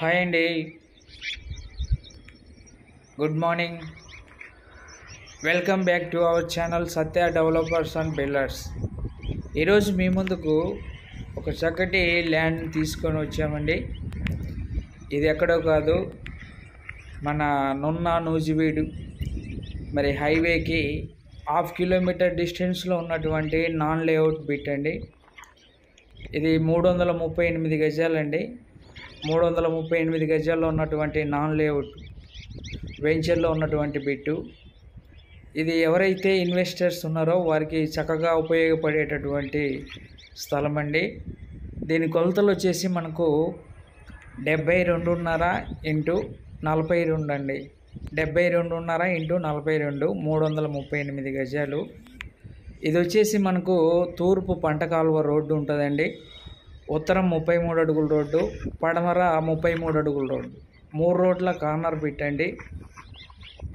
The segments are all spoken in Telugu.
హాయ్ అండి, good morning. Welcome back to our channel Satya developers and builders. ఈరోజు మీ ముందుకు ఒక చక్కటి ల్యాండ్ తీసుకొని వచ్చామండి. ఇది ఎక్కడో కాదు, మన నున్న నూజివీడు మరి హైవేకి 1/2 కిలోమీటర్ డిస్టెన్స్లో ఉన్నటువంటి నాన్ లేఅవుట్ బిట్ అండి. ఇది 338 గజాలండి. 338 గజాల్లో ఉన్నటువంటి నాన్ లేఅవుట్ వెంచర్లో ఉన్నటువంటి బిట్టు. ఇది ఎవరైతే ఇన్వెస్టర్స్ ఉన్నారో వారికి చక్కగా ఉపయోగపడేటటువంటి స్థలం అండి. దీని కొలతలు వచ్చేసి మనకు 72.5 ఇంటూ 42 అండి. 72.5 ఇంటూ 42, 338 గజాలు. ఇది వచ్చేసి మనకు తూర్పు పంట కాలువ రోడ్డు ఉంటుందండి. ఉత్తరం 33 అడుగుల రోడ్డు, పడమర 33 అడుగుల రోడ్డు, 3 రోడ్ల కార్నర్ బిట్ అండి.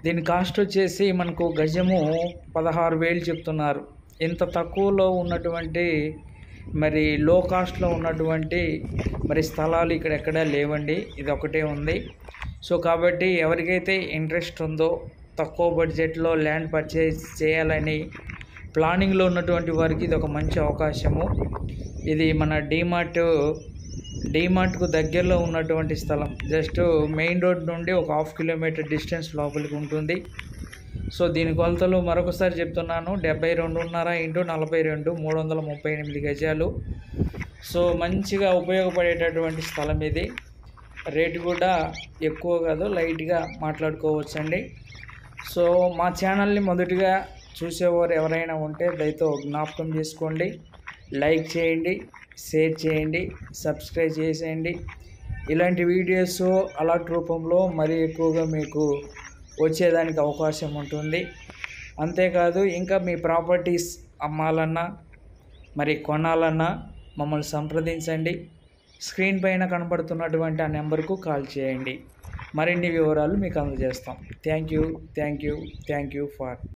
దీని కాస్ట్ వచ్చేసి మనకు గజము 16,000 చెప్తున్నారు. ఇంత తక్కువలో ఉన్నటువంటి మరి లో కాస్ట్లో ఉన్నటువంటి మరి స్థలాలు ఇక్కడ ఎక్కడా లేవండి, ఇది ఒకటే ఉంది. సో కాబట్టి ఎవరికైతే ఇంట్రెస్ట్ ఉందో తక్కువ బడ్జెట్లో ల్యాండ్ పర్చేజ్ చేయాలని ప్లానింగ్లో ఉన్నటువంటి వారికి ఇది ఒక మంచి అవకాశము. ఇది మన డీమార్ట్కు దగ్గరలో ఉన్నటువంటి స్థలం. జస్ట్ మెయిన్ రోడ్ నుండి ఒక 1/2 కిలోమీటర్ డిస్టెన్స్ లోపలికి ఉంటుంది. సో దీని కొలతలు మరొకసారి చెప్తున్నాను, 72.5 ఇంటూ 42, 338 గజాలు. సో మంచిగా ఉపయోగపడేటటువంటి స్థలం ఇది. రేటు కూడా ఎక్కువ కాదు, లైట్గా మాట్లాడుకోవచ్చండి. సో మా ఛానల్ని మొదటిగా చూసేవారు ఎవరైనా ఉంటే దయతో జ్ఞాపకం చేసుకోండి, లైక్ చేయండి, షేర్ చేయండి, సబ్స్క్రైబ్ చేసేయండి. ఇలాంటి వీడియోస్ అలర్ట్ రూపంలో మరీ ఎక్కువగా మీకు వచ్చేదానికి అవకాశం ఉంటుంది. అంతేకాదు ఇంకా మీ ప్రాపర్టీస్ అమ్మాలన్నా మరి కొనాలన్నా మమ్మల్ని సంప్రదించండి. స్క్రీన్ పైన కనపడుతున్నటువంటి ఆ నెంబర్కు కాల్ చేయండి. మరిన్ని వివరాలు మీకు అందజేస్తాం. Thank you for